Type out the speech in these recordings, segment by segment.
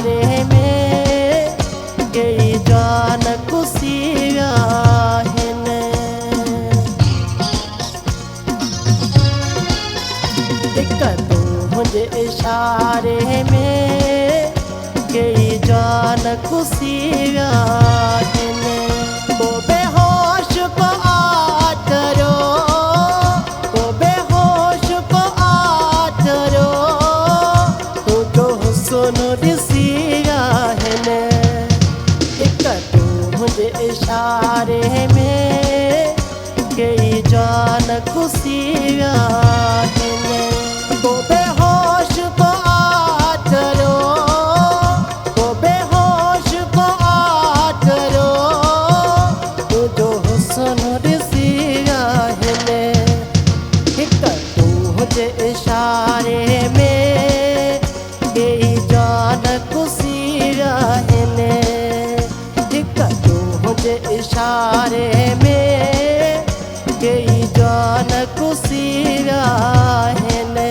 इशारे में गई जान खुशियाँ ने दिक्कत मुझे इशारे में गई जान खुशियाँ ने वो बेहोश को आटरो वो बेहोश को आटरो तो जो सुन दिसिया है ने दिक्कत मुझे इशारे में गई जान खुशियाँ ने वो बेहोश को आटरो वो बेहोश को आटरो तो जो सुन दिसिया है ने दिक्कत मुझे इशारे में गई जान खुशियाँ ने दिक्कत मुझे इशारे में गई जान खुशियाँ ने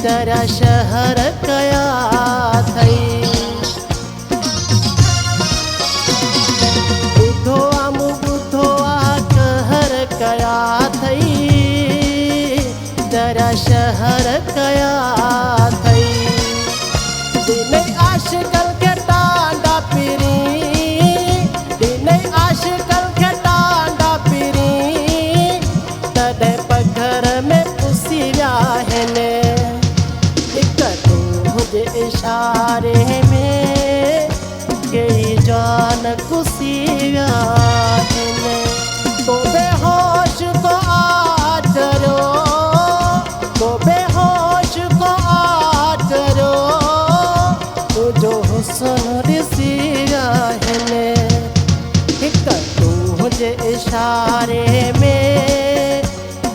तेरा शहर कया थई बुधो आमु बुधो आ कहर कया थई तेरा शहर कया थई दिन आशिकल के टांडा पिरी दिन आशिकल के टांडा पिरी तदे पघर में पुसिया है ने इशारे में गई जान खुशियाँ ने वो बेहोश को आटरो वो बेहोश को आटरो तो जो सुन दिसिया है ने दिक्कत मुझे इशारे में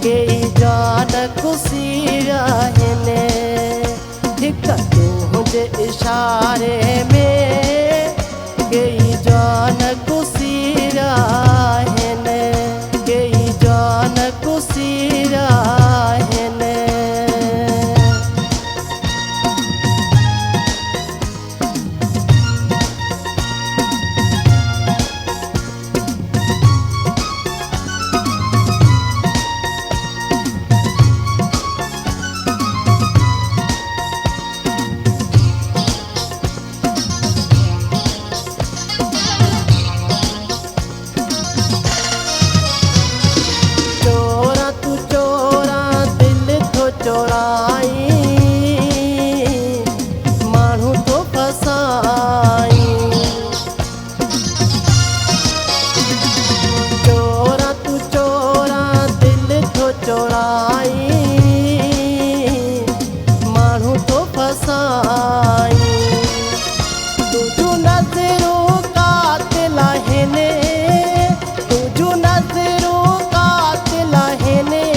गई जान खुशियाँ ने दिक्कत मुझे इशारे में गई जान खुशियाँ ने गई जान खुशियाँ ने चोराई मानू तो फसाई चोरा तू चोरा दिल तो चोराई मानू तो फसाई तुझू नजरों का तिला है ने तुझू नजरों का तिला है ने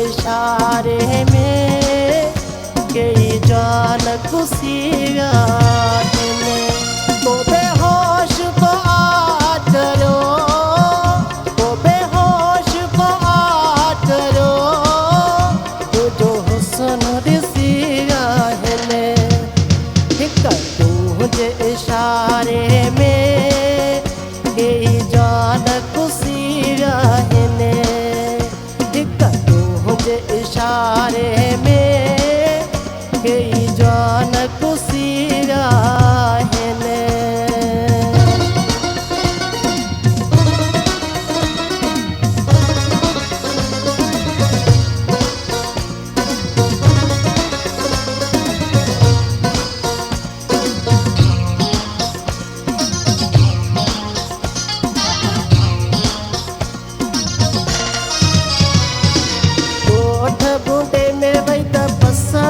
इशारे में गई जान खुशियाँ ने वो बेहोश को आटरो वो बेहोश को आटरो तो जो सुन दिसिया है ने दिक्कत मुझे इशारे में गई जान खुशियाँ ने दिक्कत मुझे इशारे में गई जान खुशियाँ ने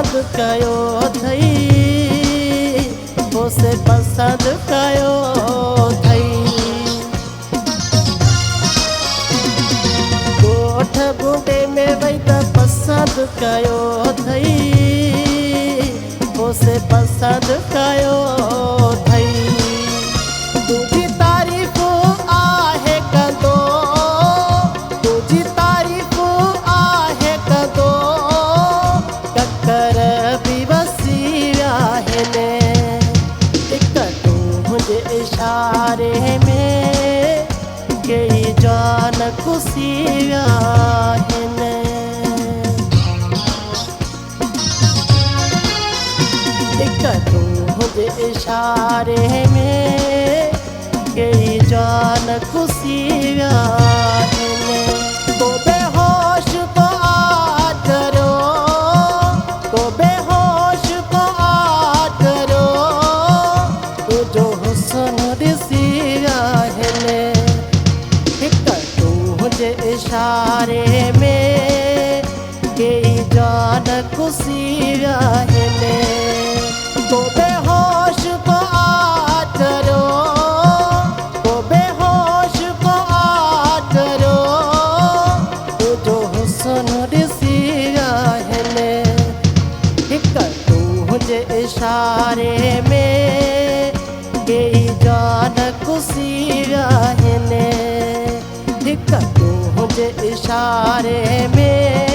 पसंद कयो थई उसे पसंद कयो थई गोठ बूटे में वही त पसंद कयो थई उसे पसंद कयो थई तुझी तारीफ़ आहे कंदो तुझी तारीफ़ आहे कंदो ककर बि वसी विया आहिनि हिक तुंहिंजे इशारे में कई जान खुसी विया आहिनि हिक तुंहिंजे इशारे में कई जान खुसी विया आहिनि को बेहोश को आ करो को बेहोश को आ करो तुझो हुस्न ॾिसी विया आहिनि हिक तुंहिंजे इशारे में कई जान खुसी विया आहिनि को बेहोश को आ करो को बेहोश को आ करो तुझो हुस्न ॾिसी विया आहिनि हिक तुंहिंजे इशारे में कई जान खुसी विया आहिनि हिक तुंहिंजे इशारे में